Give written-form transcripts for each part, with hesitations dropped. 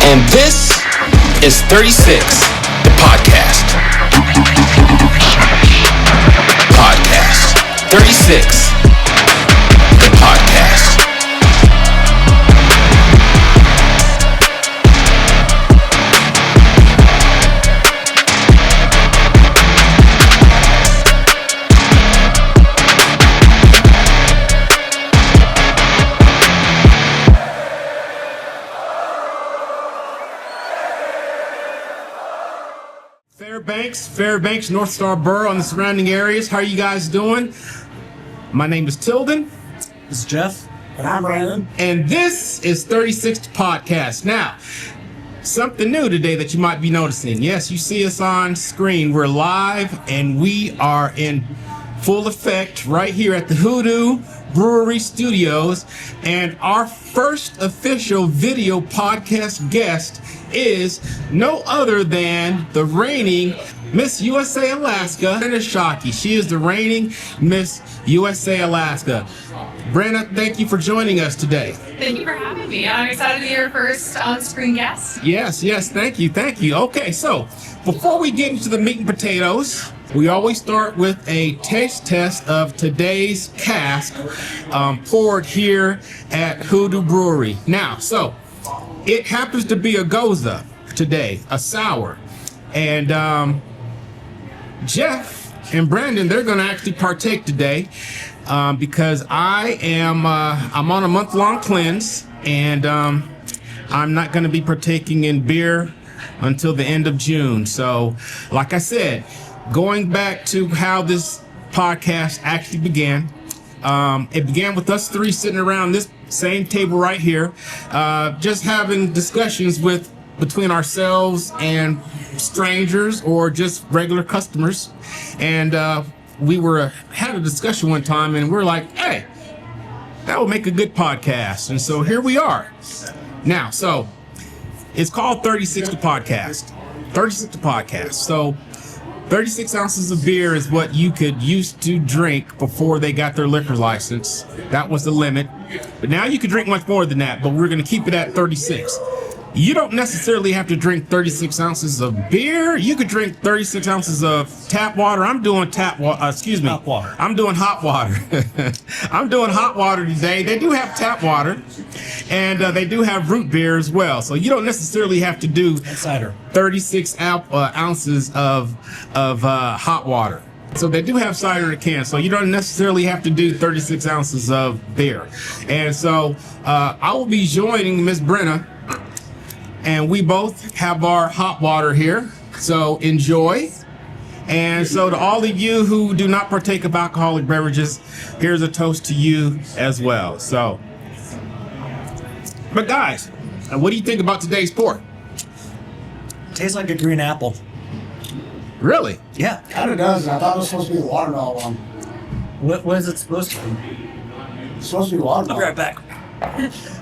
And this is 36, the podcast. Podcast. 36, the podcast. Fairbanks, North Star Borough, and the surrounding areas. How are you guys doing? My name is Tilden. This is Jeff. And I'm Brandon. And this is 36 Podcast. Now, something new today that you might be noticing. Yes, you see us on screen. We're live and we are in full effect right here at the HooDoo Brewery Studios. And our first official video podcast guest is no other than the reigning Miss USA Alaska, Brenna Schaake. She is the reigning Miss USA Alaska. Brenna, thank you for joining us today. Thank you for having me. I'm excited to be your first on-screen guest. Yes, thank you. Okay, so before we get into the meat and potatoes, we always start with a taste test of today's cask poured here at HooDoo Brewery. Now, so it happens to be a Goza today, a sour. And Jeff and Brandon, they're going to actually partake today because I'm on a month-long cleanse, and I'm not going to be partaking in beer until the end of June. So, like I said, going back to how this podcast actually began, it began with us three sitting around this same table right here, just having discussions between ourselves and strangers or just regular customers. And we had a discussion one time, and we're like, hey, that would make a good podcast. And so here we are. Now, so it's called 36 Podcast. 36 Podcast. So 36 ounces of beer is what you could used to drink before they got their liquor license. That was the limit. But now you can drink much more than that, but we're going to keep it at 36. You don't necessarily have to drink 36 ounces of beer. You could drink 36 ounces of tap water. I'm doing hot water. I'm doing hot water. I'm doing hot water today. They do have tap water, and they do have root beer as well. So you don't necessarily have to do cider. 36 ounces of hot water. So they do have cider in a can, so you don't necessarily have to do 36 ounces of beer. And so I will be joining Miss Brenna, and we both have our hot water here, so enjoy. And so to all of you who do not partake of alcoholic beverages, here's a toast to you as well. So, but guys, what do you think about today's pour? Tastes like a green apple. Really? Yeah. Kind of does. I thought it was supposed to be the watermelon one. What is it supposed to be? It's supposed to be watermelon. I'll be right back.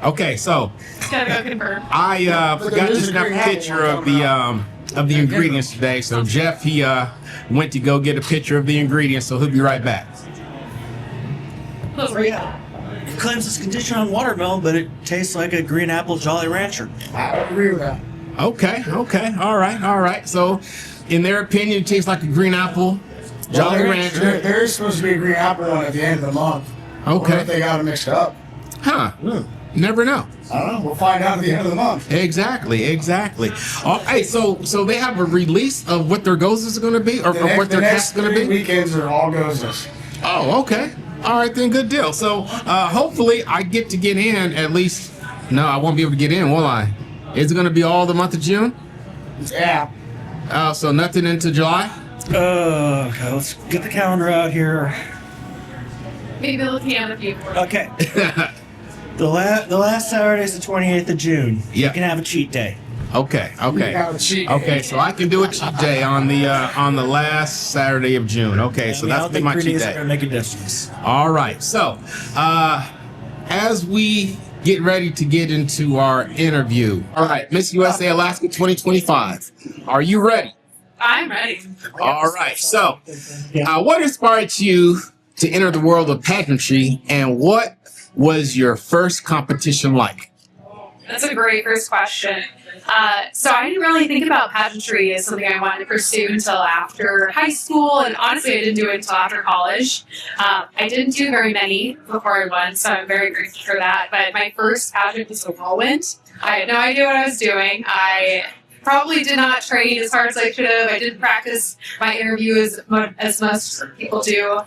Okay, so Gotta go confirm. I forgot to snap a picture of the ingredients today. So Jeff, he went to go get a picture of the ingredients, so he'll be right back. It claims it's conditioned on watermelon, but it tastes like a green apple Jolly Rancher. I agree with that. Okay, all right. So, in their opinion, it tastes like a green apple Jolly Rancher. There is supposed to be a green apple one at the end of the month. I wonder Okay. if they got it mixed up. Huh. Never know. I don't know. We'll find out at the end of the month. Exactly. Hey, so they have a release of what their gozas are going to be, or what their cask is going to be? Weekends are all gozas. Oh, okay. All right, then, good deal. So, hopefully, I get to get in at least. No, I won't be able to get in, will I? Is it going to be all the month of June? Yeah. So nothing into July? Okay, let's get the calendar out here. Maybe looking at a few. Okay. The last Saturday is the 28th of June. Yeah. You can have a cheat day. Okay. You have a cheat day. Okay, so I can do a cheat day on the last Saturday of June. Okay, so that's be my cheat day. Gonna make a difference. All right. So, as we get ready to get into our interview, all right, Miss USA Alaska 2025, are you ready? I'm ready. All right. So, what inspired you to enter the world of pageantry, and what was your first competition like? That's a great first question. So I didn't really think about pageantry as something I wanted to pursue until after high school, and honestly, I didn't do it until after college. I didn't do very many before I won, so I'm very grateful for that. But my first pageant was a whirlwind. I had no idea what I was doing. I probably did not train as hard as I should have. I didn't practice my interview as most people do.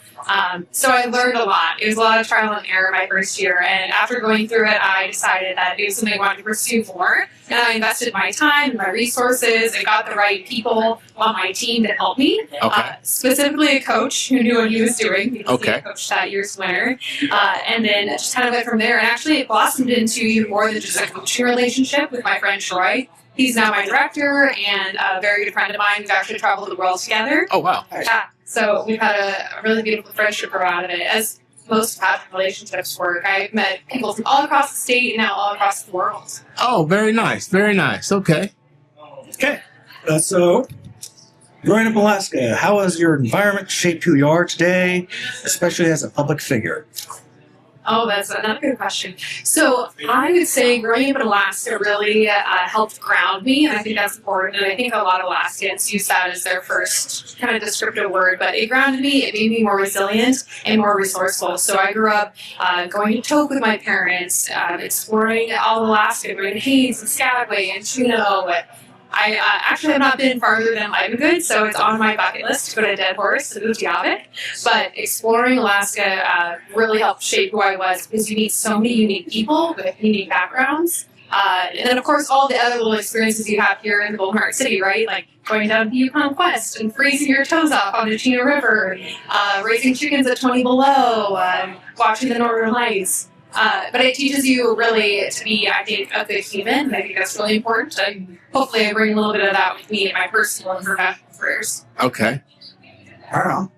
So I learned a lot. It was a lot of trial and error my first year. And after going through it, I decided that it was something I wanted to pursue more. And I invested my time and my resources and got the right people on my team to help me. Okay. Specifically a coach who knew what he was doing because Okay. he coached that year's winner. And then just kind of went from there. And actually it blossomed into even more than just a coaching relationship with my friend Troy. He's now my director and a very good friend of mine. We've actually traveled the world together. Oh, wow. Yeah, so we've had a really beautiful friendship around it. As most past relationships work, I've met people from all across the state and now all across the world. Oh, very nice. Very nice. Okay. Okay. So, growing up in Alaska, how has your environment shaped who you are today, especially as a public figure? Oh, that's another good question. So I would say growing up in Alaska really helped ground me, and I think that's important. And I think a lot of Alaskans use that as their first kind of descriptive word, but it grounded me. It made me more resilient and more resourceful. So I grew up going to Tok with my parents, exploring all of Alaska, going to Haines and Skagway and Juneau. I actually have not been farther than Levengood, so it's on my bucket list to go to Dead Horse and Utqiagvik. But exploring Alaska really helped shape who I was because you meet so many unique people with unique backgrounds. And then, of course, all the other little experiences you have here in Golden Heart City, right? Like going down to Yukon Quest and freezing your toes off on the Chino River, raising chickens at 20 below, watching the Northern Lights. But it teaches you really to be, I think, a good human, and I think that's really important. And hopefully I bring a little bit of that with me in my personal and professional careers. Okay. Right on.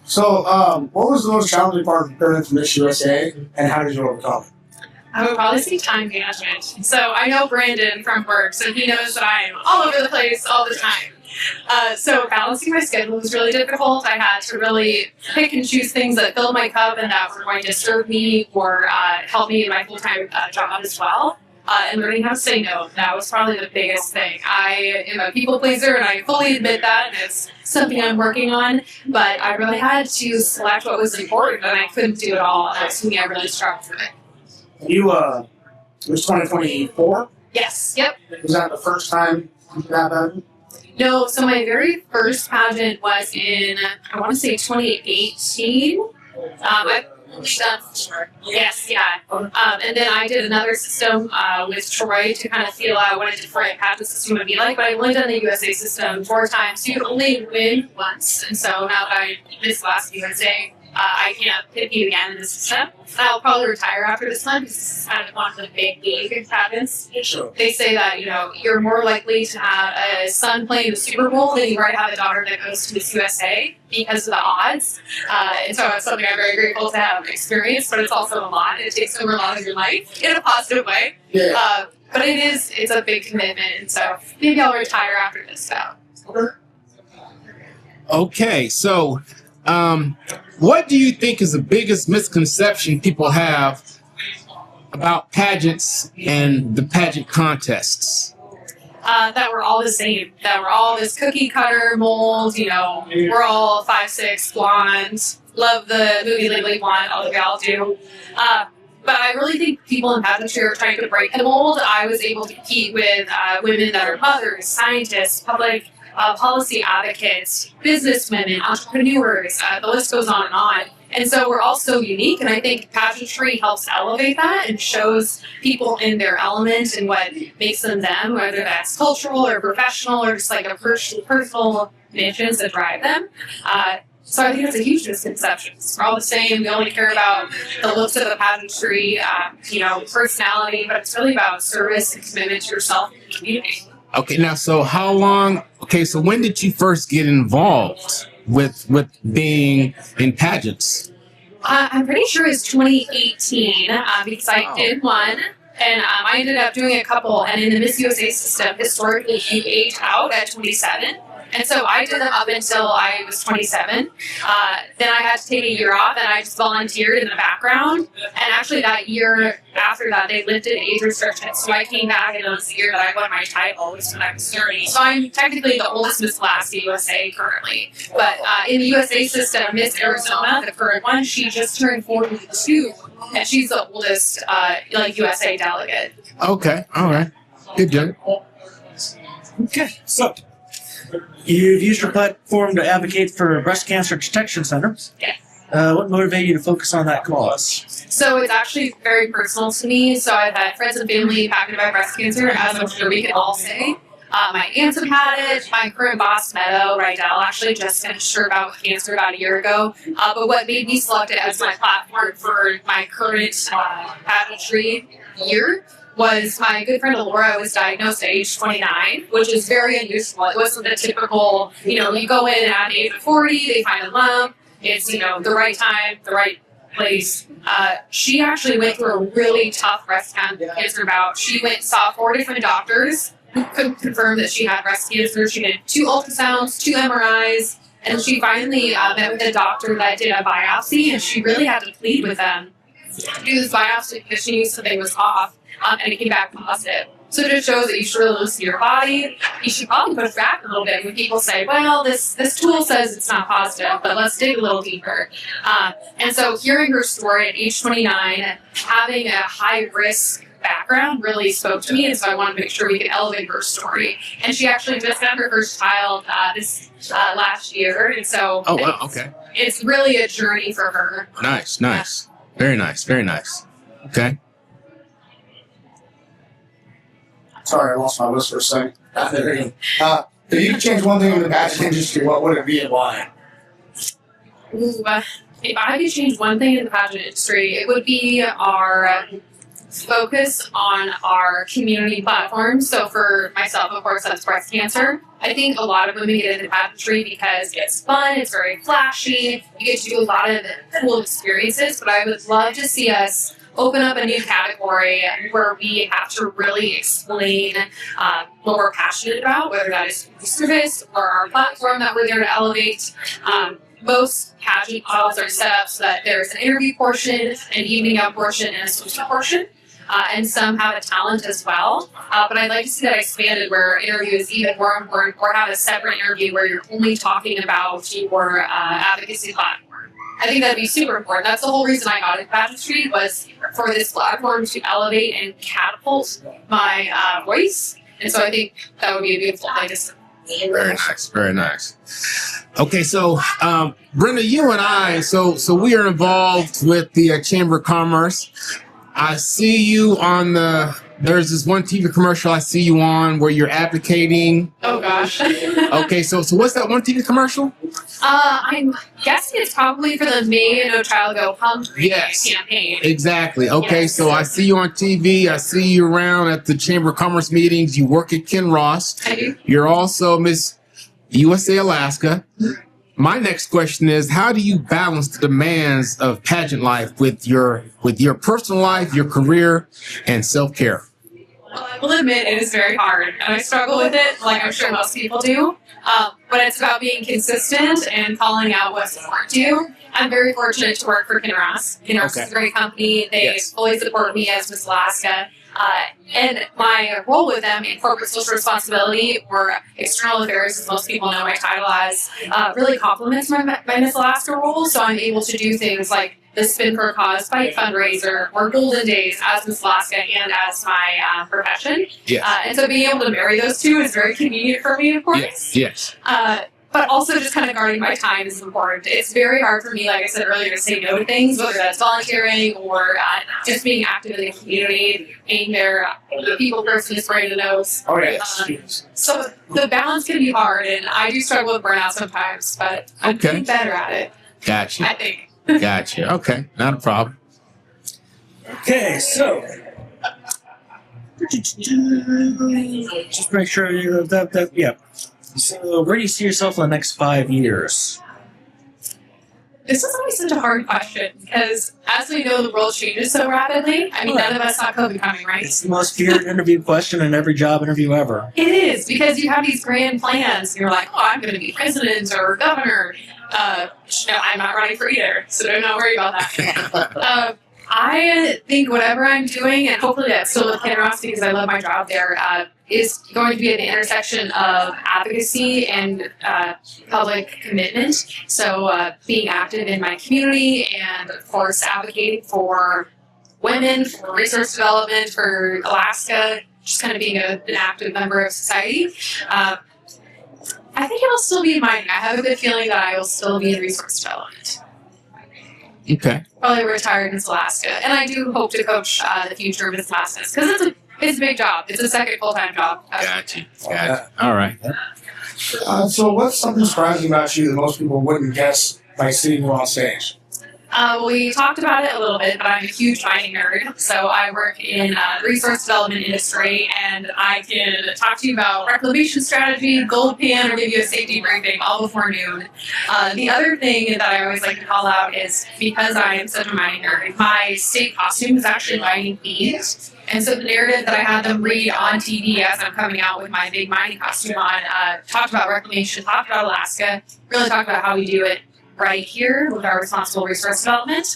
So, what was the most challenging part of preparing for Miss USA, and how did you overcome it? I would probably say time management. So I know Brandon from work, so he knows that I am all over the place all the time. So balancing my schedule was really difficult. I had to really pick and choose things that filled my cup and that were going to serve me or help me in my full-time job as well. And learning how to say no. That was probably the biggest thing. I am a people pleaser, and I fully admit that, and it's something I'm working on. But I really had to select what was important, and I couldn't do it all. And that's something I really struggled with. You, it was 2024? Yes. Yep. Was that the first time you did that? No, so my very first pageant was in, I want to say 2018. I've done, yes, yeah. And then I did another system with Troy to kind of feel out what a different pageant system would be like, but I've only done the USA system 4 times, so you can only win once. And so now that I missed last USA, I can't compete again in this system. I'll probably retire after this one because this is kind of one of the big league pageants. Sure. They say that, you're more likely to have a son playing the Super Bowl than you are to have a daughter that goes to Miss USA because of the odds. And so it's something I'm very grateful to have experienced, but it's also a lot. It takes over a lot of your life in a positive way. Yeah. But it's a big commitment, and so maybe I'll retire after this now. Okay. So, what do you think is the biggest misconception people have about pageants and the pageant contests? That we're all the same. That we're all this cookie cutter mold. We're all 5'6", blonde. Love the movie Legally Blonde. All of y'all do. But I really think people in pageantry are trying to break the mold. I was able to compete with women that are mothers, scientists, public policy advocates, business women, entrepreneurs, the list goes on and on. And so we're all so unique, and I think pageantry helps elevate that and shows people in their element and what makes them them, whether that's cultural or professional or just like a personal missions that drive them. So I think it's a huge misconception. We're all the same. We only care about the looks of the pageantry, personality, but it's really about service and commitment to yourself and the community. Okay, now, so so when did you first get involved with being in pageants? I'm pretty sure it's 2018 because I did one, and I ended up doing a couple, and in the Miss USA system, historically, you age out at 27, And so I did them up until I was 27. Then I had to take a year off, and I just volunteered in the background. And actually, that year after that, they lifted age restrictions. So I came back, and it was the year that I won my title, was when I was 30. So I'm technically the oldest Miss Alaska USA currently. But in the USA system, Miss Arizona, the current one, she just turned 42, and she's the oldest USA delegate. Okay, all right. Good job. Okay, so you've used your platform to advocate for breast cancer detection centers. Yes. What motivated you to focus on that cause? So it's actually very personal to me. So I've had friends and family impacted by breast cancer, as I'm sure we can all say. My aunts have had it. My current boss, Meadow Rydell, actually just finished her bout with cancer about a year ago. But what made me select it as my platform for my current pageantry year was my good friend Laura was diagnosed at age 29, which is very unusual. It wasn't the typical, you go in at the age of 40, they find a lump. It's, the right time, the right place. She actually went through a really tough breast cancer bout. She saw 4 different doctors who couldn't confirm that she had breast cancer. She did 2 ultrasounds, 2 MRIs, and she finally met with a doctor that did a biopsy, and she really had to plead with them to do this biopsy because she knew something was off. And it came back positive. So it just shows that you should really listen to your body. You should probably push back a little bit when people say, well, this tool says it's not positive, but let's dig a little deeper. And so hearing her story at age 29, having a high-risk background really spoke to me, and so I wanted to make sure we could elevate her story. And she actually just had her first child this last year, and so Oh, wow, okay. It's really a journey for her. Nice. Very nice. Okay. Sorry, I lost my list for a second. If you could change one thing in the pageant industry, what would it be and why? Ooh, if I could change one thing in the pageant industry, it would be our focus on our community platforms. So for myself, of course, that's breast cancer. I think a lot of women get into pageantry because it's fun, it's very flashy, you get to do a lot of cool experiences, but I would love to see us open up a new category where we have to really explain what we're passionate about, whether that is service or our platform that we're there to elevate. Most pageant models are set up so that there's an interview portion, an evening out portion, and a social portion. And some have a talent as well. But I'd like to see that expanded where interview is even more important, or have a separate interview where you're only talking about your advocacy platform. I think that'd be super important. That's the whole reason I got into pageantry, was for this platform to elevate and catapult my voice. And so I think that would be a beautiful thing to see. Very nice. Okay, so Brenna, you and I, so we are involved with the Chamber of Commerce. I see you on there's this one TV commercial I see you on where you're advocating. Oh gosh. Okay, so what's that one TV commercial? I'm guessing it's probably for the May No Child Go Hungry Yes. campaign. Exactly. Okay, Yes. so I see you on TV. I see you around at the Chamber of Commerce meetings. You work at Ken Ross. I do. You're also Miss USA Alaska. My next question is, how do you balance the demands of pageant life with your personal life, your career, and self-care? Well, I will admit it is very hard, and I struggle with it, like I'm sure most people do. But it's about being consistent and calling out what's important to you. I'm very fortunate to work for Ken Ross. Ken Ross is a great company. They fully support me as Miss Alaska. And my role with them in corporate social responsibility, or external affairs, as most people know my title as, really complements my Miss Alaska role. So I'm able to do things like the Spin for a Cause Fight fundraiser, or Golden Days as Miss Alaska and as my profession. Yes. And so being able to marry those two is very convenient for me, of course. Yes. But also just kind of guarding my time is important. It's very hard for me, like I said earlier, to say no to things, whether that's volunteering or just being active in the community, being there, the people person spraying the nose. Oh, yes. So the balance can be hard, and I do struggle with burnout sometimes, but I'm getting better at it, Gotcha. I think. Gotcha. Okay, not a problem. Okay, so just make sure you yeah. So where do you see yourself in the next 5 years? This is always such a hard question because, as we know, the world changes so rapidly. I mean, none of us saw COVID coming, right? It's the most feared interview question in every job interview ever. It is, because you have these grand plans, and you're like, oh, I'm going to be president or governor. No, I'm not running for either, so don't worry about that. I think whatever I'm doing, and hopefully that's still with Kinross because I love my job there, is going to be at the intersection of advocacy and public commitment. So being active in my community and, of course, advocating for women, for resource development, for Alaska, just kind of being an active member of society. I think it'll still be in mining. I have a good feeling that I will still be in resource development. Okay. Probably retired in Alaska. And I do hope to coach the future of Alaska because it's a big job. It's a second full-time job. Gotcha. All right. So what's something surprising about you that most people wouldn't guess by seeing you on stage? We talked about it a little bit, but I'm a huge mining nerd. So I work in the resource development industry, and I can talk to you about reclamation strategy, gold pan, or give you a safety briefing all before noon. The other thing that I always like to call out is because I am such a mining nerd, my state costume is actually mining themed. And so the narrative that I had them read on TV as I'm coming out with my big mining costume on talked about reclamation, talked about Alaska, really talked about how we do it right here with our responsible resource development.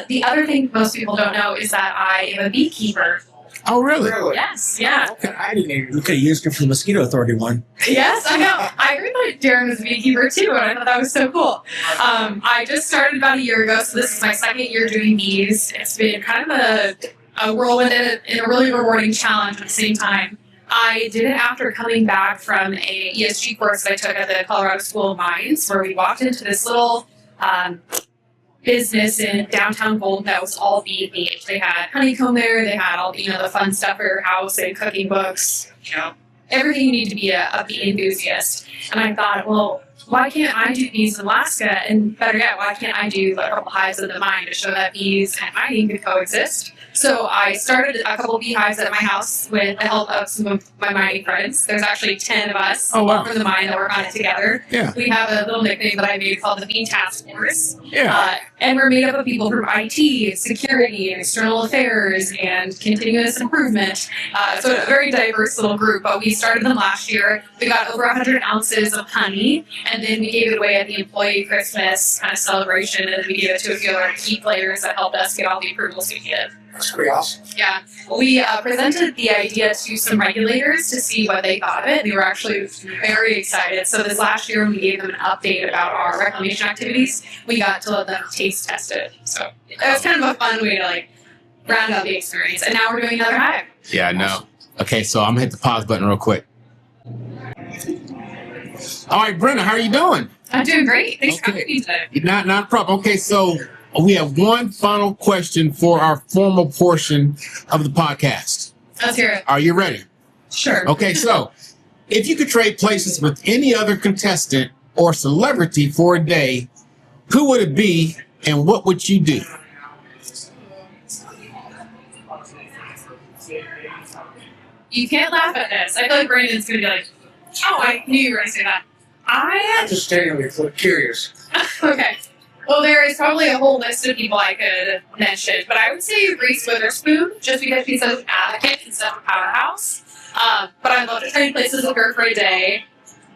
The other thing most people don't know is that I am a beekeeper. Oh, really? Yes, yeah. Okay, I didn't even. You could have used it for the Mosquito Authority one. Yes, I know. I heard that Darren was a beekeeper too, and I thought that was so cool. I just started about a year ago, so this is my second year doing bees. It's been kind of a whirlwind and a really rewarding challenge at the same time. I did it after coming back from a ESG course that I took at the Colorado School of Mines, where we walked into this little business in downtown Golden that was all bee themed. They had honeycomb there, they had all the fun stuff for your house and cooking books, everything you need to be a bee enthusiast. And I thought, well, why can't I do bees in Alaska? And better yet, why can't I do a couple hives in the mine to show that bees and mining could coexist? So I started a couple beehives at my house with the help of some of my mining friends. There's actually 10 of us from the mine that work on it together. Yeah. We have a little nickname that I made called the Bee Task Force. Yeah. And we're made up of people from IT, security, and external affairs, and continuous improvement. So a very diverse little group. But we started them last year. We got over 100 ounces of honey, and then we gave it away at the employee Christmas kind of celebration, and then we gave it to a few other key players that helped us get all the approvals we needed. That's pretty awesome. Yeah. We presented the idea to some regulators to see what they thought of it. They were actually very excited. So this last year, when we gave them an update about our reclamation activities, we got to let them taste test it. So it was kind of a fun way to round out the experience. And now we're doing another hive. Yeah, I know. Okay, so I'm gonna hit the pause button real quick. All right, Brenna, how are you doing? I'm doing great. Thanks for having me today. Not a problem. Okay, so we have one final question for our formal portion of the podcast. Let's hear it. Are you ready? Sure. Okay, so if you could trade places with any other contestant or celebrity for a day, who would it be and what would you do? You can't laugh at this. I feel like Brandon's going to be like, oh, I knew you were going to say that. I'm just genuinely curious. Okay. Well, there is probably a whole list of people I could mention, but I would say Reese Witherspoon, just because she's such an advocate and such a powerhouse. But I'd love to trade places with her for a day,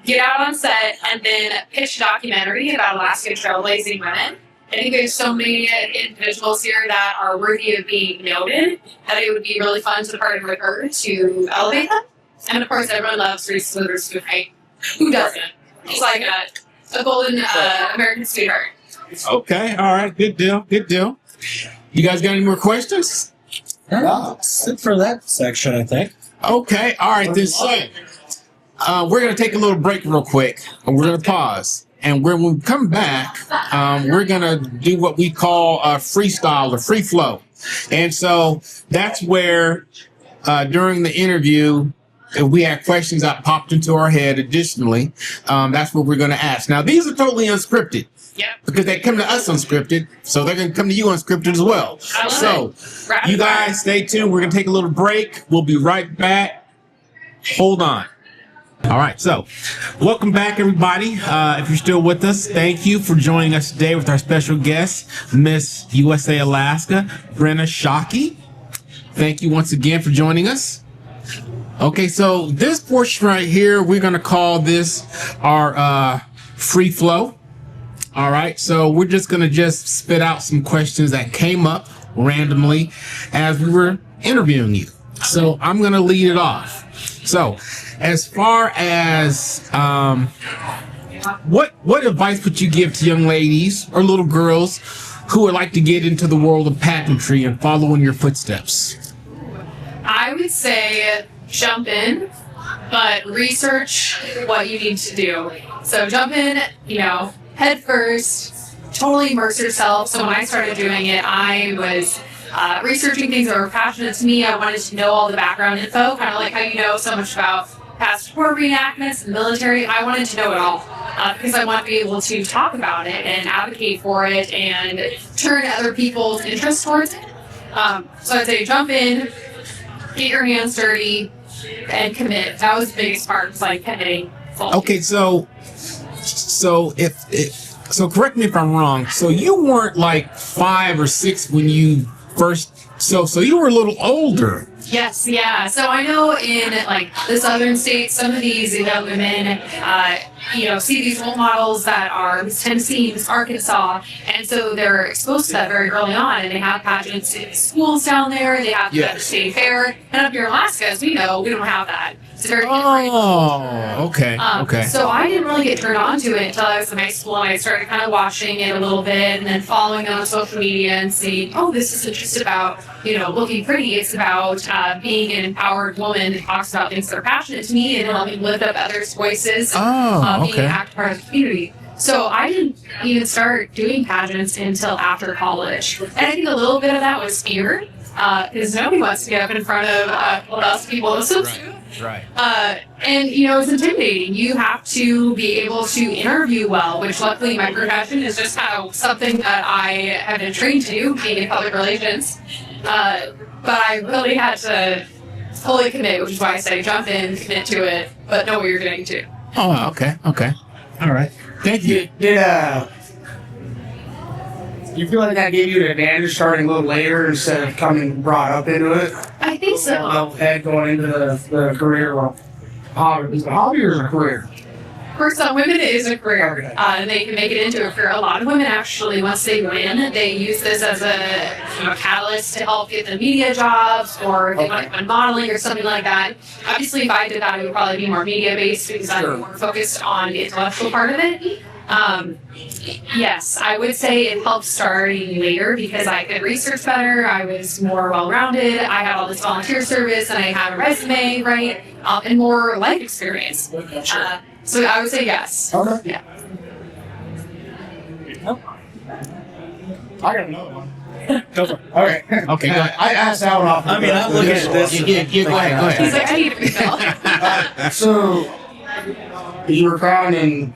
get out on set, and then pitch a documentary about Alaskan trailblazing women. I think there's so many individuals here that are worthy of being noted that it would be really fun to partner with her to elevate them. And of course, everyone loves Reese Witherspoon, right? Who doesn't? She's like a golden American sweetheart. Okay, all right, good deal. You guys got any more questions? That's it for that section, I think. Okay, all right, then so we're going to take a little break real quick, and we're going to pause. And when we come back, we're going to do what we call a freestyle or free flow. And so that's where during the interview, if we had questions that popped into our head additionally, that's what we're going to ask. Now, these are totally unscripted. Yep. Because they come to us unscripted, so they're going to come to you unscripted as well. So, you guys stay tuned. We're going to take a little break. We'll be right back. Hold on. All right, so welcome back, everybody. If you're still with us, thank you for joining us today with our special guest, Miss USA Alaska, Brenna Schaake. Thank you once again for joining us. Okay, so this portion right here, we're going to call this our free flow. All right, so we're just going to just spit out some questions that came up randomly as we were interviewing you. So I'm going to lead it off. So as far as what advice would you give to young ladies or little girls who would like to get into the world of pageantry and follow in your footsteps? I would say jump in, but research what you need to do. So jump in, head first, totally immerse yourself. So when I started doing it, I was researching things that were passionate to me. I wanted to know all the background info, kind of like how you know so much about past war reenactments and military. I wanted to know it all because I want to be able to talk about it and advocate for it and turn other people's interest towards it. So I'd say jump in, get your hands dirty, and commit. That was the biggest part, was like committing. Okay, so correct me if I'm wrong. So you weren't like 5 or 6 when you first. So you were a little older. Yes, yeah. So I know in like the southern states, some of these young women, see these role models that are Miss Tennessee, Miss Arkansas, and so they're exposed to that very early on, and they have pageants in schools down there. They have the state fair, and up here in Alaska, as we know, we don't have that. It's very different. Oh, okay. So I didn't really get turned on to it until I was in high school, and I started kind of watching it a little bit, and then following them on social media and seeing, this isn't just about looking pretty. It's about being an empowered woman that talks about things that are passionate to me and helping lift up others' voices. Being an active part of the community. So I didn't even start doing pageants until after college. And I think a little bit of that was fear, because nobody wants to get up in front of those people in a swimsuit. Right. And it's intimidating. You have to be able to interview well, which luckily my profession is just kind of something that I have been trained to do, being in public relations. But I really had to fully commit, which is why I say jump in, commit to it, but know what you're getting to. Oh, okay. All right. Thank you. Do you feel like that gave you an advantage starting a little later instead of coming brought up into it? I think so. And going into the career, hobby. Is it a hobby or is it a career? For some women, it is a career. Okay. And they can make it into a career. A lot of women actually, once they win, they use this as a catalyst to help get them media jobs, or if they want to go in modeling or something like that. Obviously, if I did that, it would probably be more media-based because I'm more focused on the intellectual part of it. Yes, I would say it helped starting later because I could research better. I was more well-rounded. I had all this volunteer service, and I had a resume, right, and more life experience. So I would say yes. Okay. Yeah. I got another one. Okay. Okay. Go ahead. I asked that one off. I mean, I'm looking at this. Yeah, go ahead. He's like, I need to refill. So, you were crowned in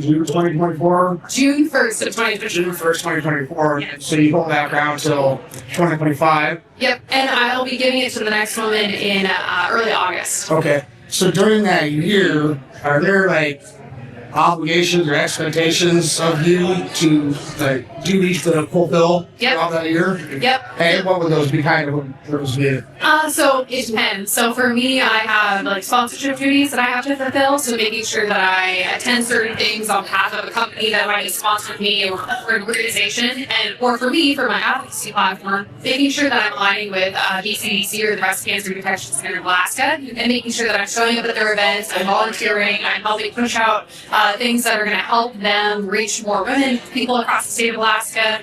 June 2024? June 1st of 2024. June 1st, 2024. Yes. So you hold that crown until 2025? Yep, and I'll be giving it to the next woman in early August. Okay. So during that year, are there obligations or expectations of you to duties to fulfill throughout that year? Yep. And what would those be So it depends. So for me, I have sponsorship duties that I have to fulfill. So making sure that I attend certain things on behalf of a company that might sponsor me or an organization, or for me, for my advocacy platform, making sure that I'm aligning with BCDC or the Breast Cancer Detection Center of Alaska, and making sure that I'm showing up at their events, I'm volunteering, I'm helping push out things that are going to help them reach more women, people across the state of Alaska,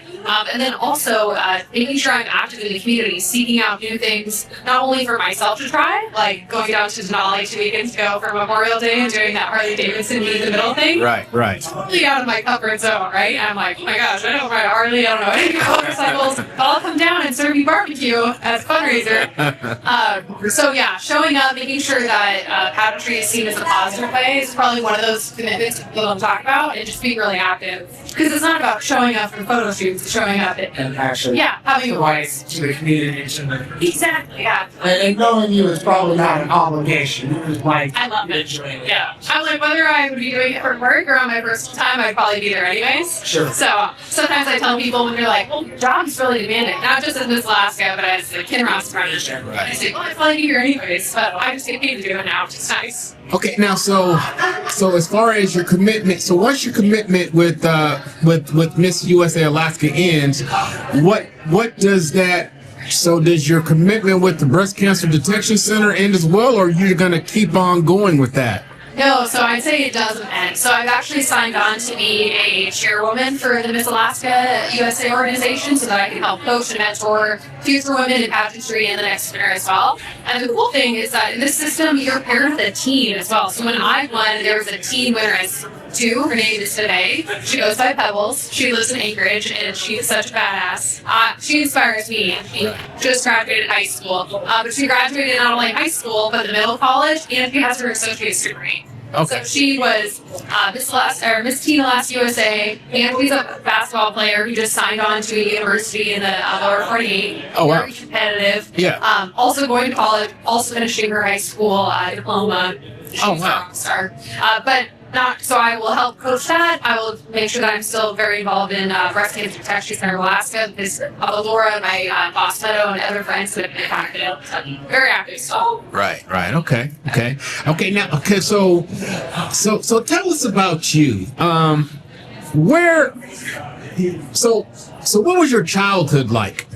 and then also making sure I'm active in the community, seeking out new things, not only for myself to try, like going down to Denali 2 weekends ago for Memorial Day and doing that Harley Davidson meet in the middle thing. Right. Totally out of my comfort zone, right? And I'm like, oh my gosh, I don't ride a Harley, I don't know any motorcycles, but I'll come down and serve you barbecue as a fundraiser. So yeah, showing up, making sure that pageantry is seen as a positive way is probably one of those commitments things that people don't talk about and just being really active. Because it's not about showing up for photo shoots, it's showing up And actually, having a provides to the community. Exactly, yeah. And knowing you is probably not an obligation. It's like, I love it. enjoying it. Yeah. I'm like, whether I would be doing it for work or on my personal time, I'd probably be there anyways. Sure. So sometimes I tell people when they're like, well, your job's really demanding, not just in Miss Alaska, but as the Kinross apprenticeship. Right. I say, well, I'd probably be here anyways, but I just get paid to do it now, which is nice. Okay, now so as far as your commitment, so once your commitment with Miss USA Alaska ends, what does that? So does your commitment with the Breast Cancer Detection Center end as well, or are you gonna keep on going with that? No, so I'd say it doesn't end. So I've actually signed on to be a chairwoman for the Miss Alaska USA organization so that I can help coach and mentor future women in pageantry in the next year as well. And the cool thing is that in this system, you're paired with a team as well. So when I won, there was a team winner as two. Her name is Today. She goes by Pebbles. She lives in Anchorage, and she is such a badass. She inspires me. She just graduated high school. But she graduated not only high school, but the middle college, and she has her associate's degree. Okay. So she was Miss Teen Alaska USA, and she's a basketball player who just signed on to a university in the lower 48. Oh, wow. Very competitive. Yeah. Also going to college, also finishing her high school diploma. She's Oh, wow. a rock star. But not, so I will help coach that. I will make sure that I'm still very involved in Breast Cancer Detection Center Alaska because Laura, my boss Meadow, and other friends that have been active. So very active still. Right. Okay. Now, okay. So tell us about you. Where? So what was your childhood like?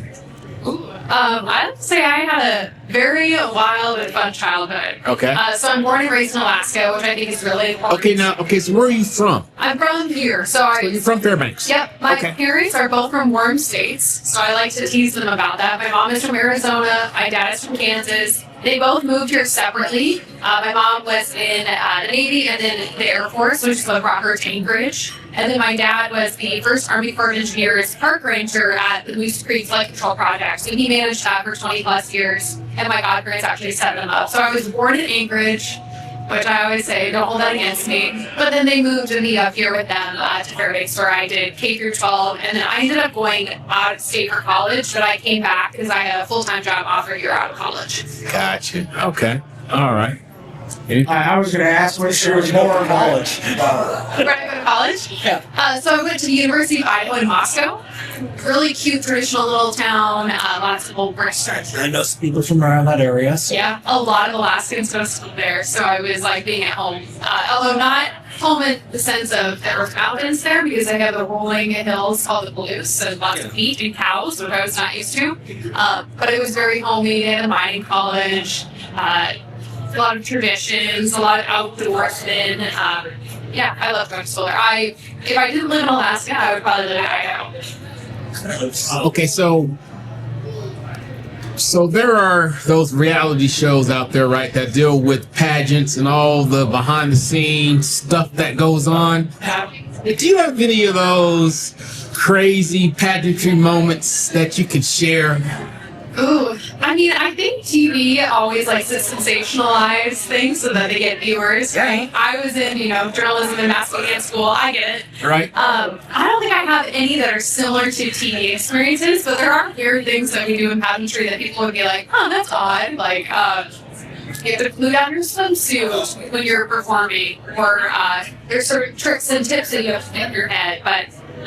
I'd say I had a very wild and fun childhood. Okay. So I'm born and raised in Alaska, which I think is really important. Okay. So where are you from? I'm from here, so You're from Fairbanks. Yep, my parents are both from warm states, so I like to tease them about that. My mom is from Arizona, my dad is from Kansas. They both moved here separately. My mom was in the Navy and then the Air Force, which is what brought her to Anchorage. And then my dad was the first Army Corps of Engineers park ranger at the Moose Creek Flood Control Project. So he managed that for 20 plus years, and my godparents actually set them up. So I was born in Anchorage, which I always say, don't hold that against me. But then they moved me up here with them to Fairbanks, where I did K through 12, and then I ended up going out of state for college, but I came back because I had a full-time job offer year out of college. Gotcha. Okay. All right. I was going to ask what she was more in college. Where did I go to college? Yeah. So I went to the University of Idaho in Moscow. Really cute, traditional little town. Lots of old British. I know some people from around that area. So. Yeah, a lot of Alaskans go to school there, so I was like being at home. Although not home in the sense of there were mountains there, because I have the rolling hills called the Blues, so lots of wheat and cows, which I was not used to. But it was very homey at a mining college. A lot of traditions, a lot of outdoorsmen. Yeah, I love going to school there. If I didn't live in Alaska, I would probably live in Idaho. Okay, so there are those reality shows out there, right, that deal with pageants and all the behind the scenes stuff that goes on. Do you have any of those crazy pageantry moments that you could share? Ooh, I mean, I think TV always likes to sensationalize things so that they get viewers, right? I was in, journalism and mass media school. I get it. Right. I don't think I have any that are similar to TV experiences, but there are weird things that we do in pageantry that people would be like, oh, that's odd. Like, you have to glue down your swimsuit when you're performing, or there's certain tricks and tips that you have to make in your head, but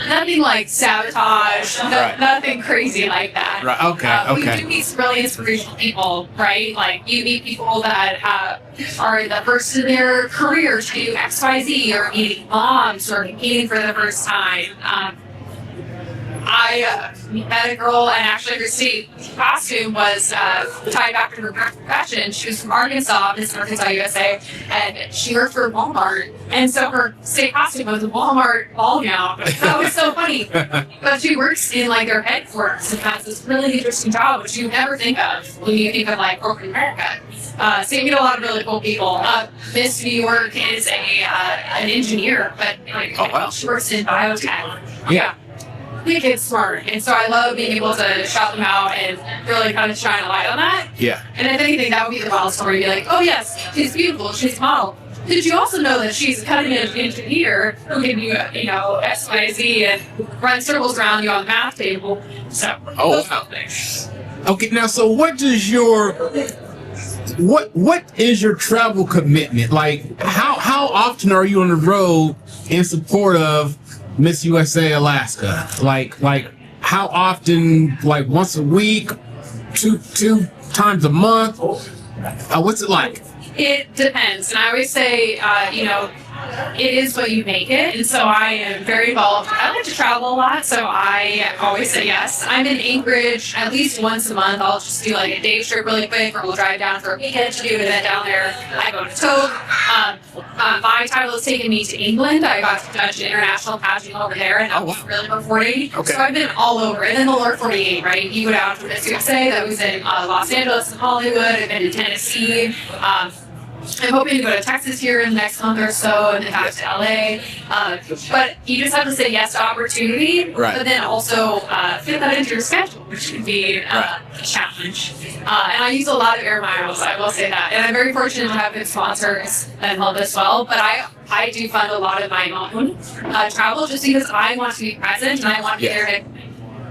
nothing like sabotage, nothing crazy like that. Right. Okay. We do meet some really inspirational people, right? Like you meet people that are the first in their career to do X, Y, Z, or meeting moms or competing for the first time. I met a girl, and actually her state costume was tied back to her profession. She was from Arkansas, Miss Arkansas USA, and she worked for Walmart. And so her state costume was a Walmart ball gown. That was so funny. But she works in their headquarters and has this really interesting job, which you never think of when you think of corporate America. So you meet a lot of really cool people. Miss New York is an engineer, but she works in biotech. Yeah. The kid's smart, and so I love being able to shout them out and really kind of shine a light on that. Yeah. And if anything, that would be the model story. Be like, oh yes, she's beautiful, she's a model. did you also know that she's a cutting-edge engineer who can do, X, Y, Z and run circles around you on the math table? So, those wow. things. Okay, now, so what is your travel commitment? Like, how often are you on the road in support of Miss USA Alaska? Like how often? Like once a week, two times a month? What's it like? It depends, and I always say, it is what you make it, and so I am very involved. I like to travel a lot, so I always say yes. I'm in Anchorage at least once a month. I'll just do like a day trip really quick, or we'll drive down for a weekend to do an event down there. I go to Toke. My title has taken me to England. I got to judge an international pageant over there, and that was really rewarding. Okay. So I've been all over, and then the lower 48, right? You go down to Miss USA, that was in Los Angeles and Hollywood. I've been to Tennessee. I'm hoping to go to Texas here in the next month or so, and then back to LA. But you just have to say yes to opportunity, right. But then also fit that into your schedule, which can be a challenge. And I use a lot of air miles, I will say that. And I'm very fortunate to have good sponsors that help as well. But I do fund a lot of my own travel just because I want to be present and I want to be there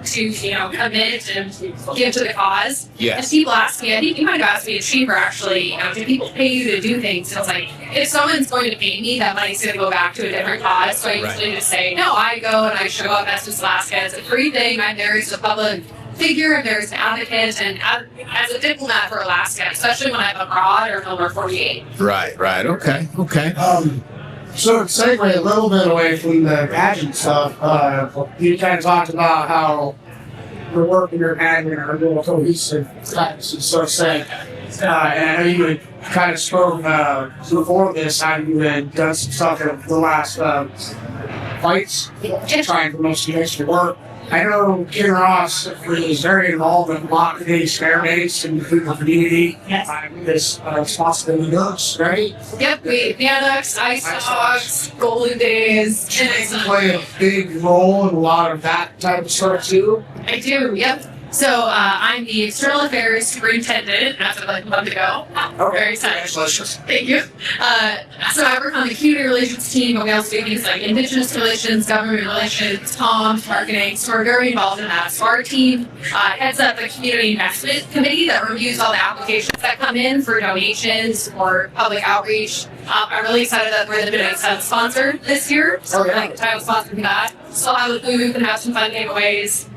to commit and give to the cause. Yes. And people ask me, I think you might have asked me at Chamber actually, do people pay you to do things? And it's like, if someone's going to pay me, that money's going to go back to a different cause. So I usually just say, no, I go and I show up as Miss Alaska. It's a free thing. I'm there as a public figure, and there's an advocate, and as a diplomat for Alaska, especially when I'm abroad or over 48. Right. Okay. So to segue a little bit away from the pageant stuff, you kind of talked about how your work and your pageant are a little cohesive practices, so to say. And I know you had kind of spoke before this, how you had done some stuff at the last fights, trying to promote some extra work. I know Ken Ross is very involved in a lot of these fair days in the people community. This responsibility dogs, right? Yep, we Viaducts, Ice Dogs, Golden Days. Do you play a big role in a lot of that type of stuff too? I do, yep. So I'm the External Affairs Superintendent as of like a month ago. Very excited. Congratulations. Thank you. So I work on the community relations team, but we also do things like Indigenous relations, government relations, comms, marketing. So we're very involved in that. So our team heads up the community investment committee that reviews all the applications that come in for donations or public outreach. I'm really excited that we're the Midnight Sun sponsor this year. So we're like the title sponsor for that. So I would move and have some fun giveaways.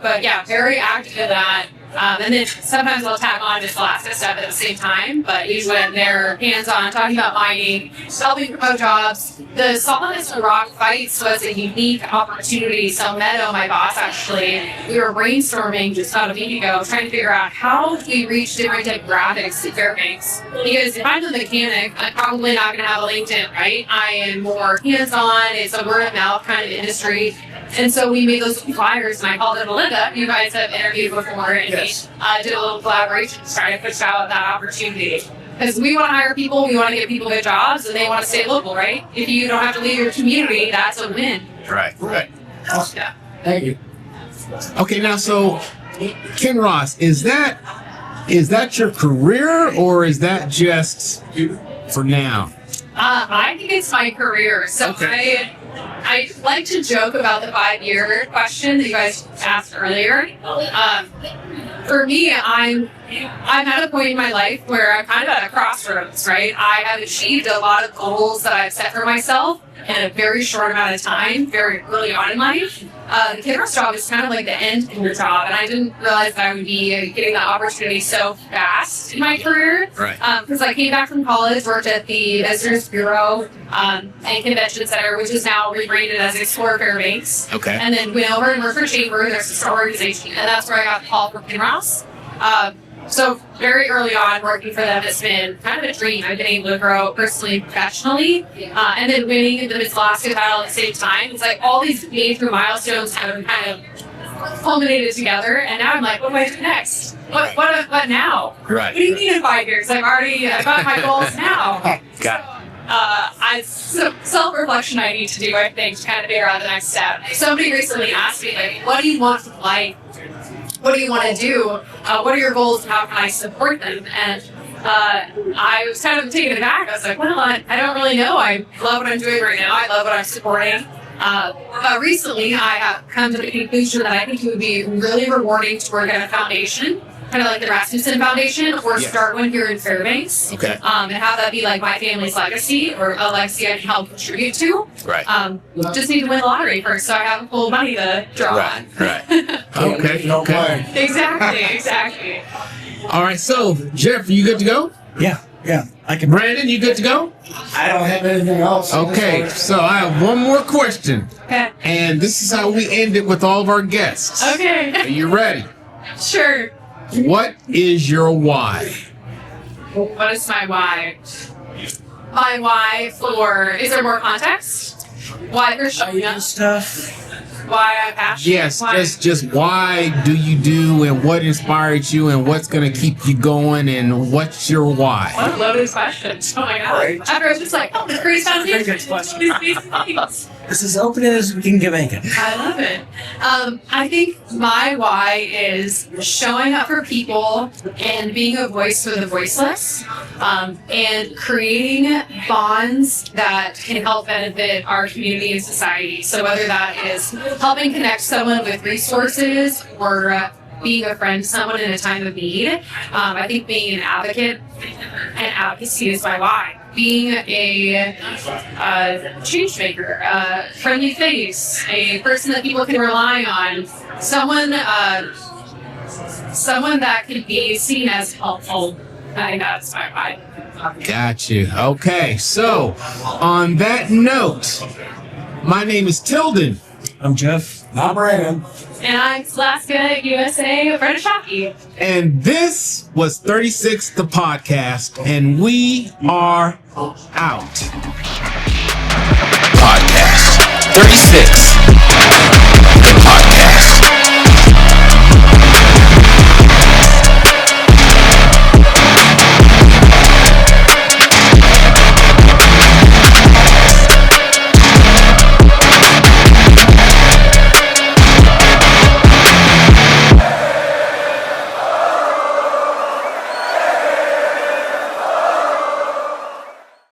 But yeah, very active in that. And then sometimes I'll tag on just Alaska stuff at the same time, but usually when they're hands-on, talking about mining, helping promote jobs. The Solidus and Rock Fights was a unique opportunity. So Meadow, my boss, actually, we were brainstorming just about a week ago, trying to figure out how do we reach different demographics in Fairbanks. Because if I'm a mechanic, I'm probably not going to have a LinkedIn, right? I am more hands-on. It's a word-of-mouth kind of industry. And so we made those flyers, and I called it Melinda. You guys have interviewed before, and we did a little collaboration to try to push out that opportunity. Because we want to hire people, we want to give people good jobs, and they want to stay local, right? If you don't have to leave your community, that's a win. Right. Awesome. Yeah. Thank you. Okay, now so Ken Ross, is that your career or is that just for now? I think it's my career. So okay. I like to joke about the 5-year question that you guys asked earlier. For me, I'm at a point in my life where I'm kind of at a crossroads, right? I have achieved a lot of goals that I've set for myself in a very short amount of time, very early on in life. The Ken Ross job is kind of like the end of your job, and I didn't realize that I would be getting that opportunity so fast in my career. Right. Because I came back from college, worked at the Visitors Bureau and Convention Center, which is now rebranded as Explore Fairbanks. Okay. And then went over and worked for Chamber, their sister organization, and that's where I got the call from Ken Ross. So very early on working for them, it's been kind of a dream. I've been able to grow personally and professionally. And then winning the Miss Alaska title at the same time. It's like all these major milestones have kind of culminated together. And now I'm like, what do I do next? What now? Right. What do you mean in 5 years? I've got my goals now. Got it. Self-reflection I need to do, I think, to kind of figure out the next step. Somebody recently asked me, like, what do you want from life? What do you want to do? What are your goals and how can I support them? And I was kind of taken aback. I was like, well, I don't really know. I love what I'm doing right now. I love what I'm supporting. But recently, I have come to the conclusion that I think it would be really rewarding to work at a foundation, kind of like the Rasmussen Foundation, or start one here in Fairbanks. Okay. And have that be like my family's legacy, or a legacy I can help contribute to. Right. Just need to win the lottery first, so I have a full money to draw on. Right. Okay. Exactly. All right. So, Jeff, you good to go? Yeah. I can. Brandon, you good to go? I don't have anything else. Okay. So I have one more question, Okay. and this is how we end it with all of our guests. Are Okay. you ready? Sure. What is your why? What is my why? My why for, is there more context? Why for showing up? Stuff. Why I'm passionate? Yes, Why? just why do you do, and what inspired you, and what's gonna keep you going, and what's your why? What a loaded question. Oh my god. Right. After I was just like, the Grace Foundation. Very good question. These things. This is as open as we can make it. I love it. I think my why is showing up for people and being a voice for the voiceless, and creating bonds that can help benefit our community and society. So whether that is helping connect someone with resources or being a friend to someone in a time of need, I think being an advocate and advocacy is my why. Being a change maker, a friendly face, a person that people can rely on, someone that can be seen as helpful. I think that's my why. Got you. Okay, so on that note, my name is Tilden. I'm Jeff. I'm Brandon. And I'm Alaska USA Brenna Schaake. And this was 36 the podcast, and we are out. Podcast 36.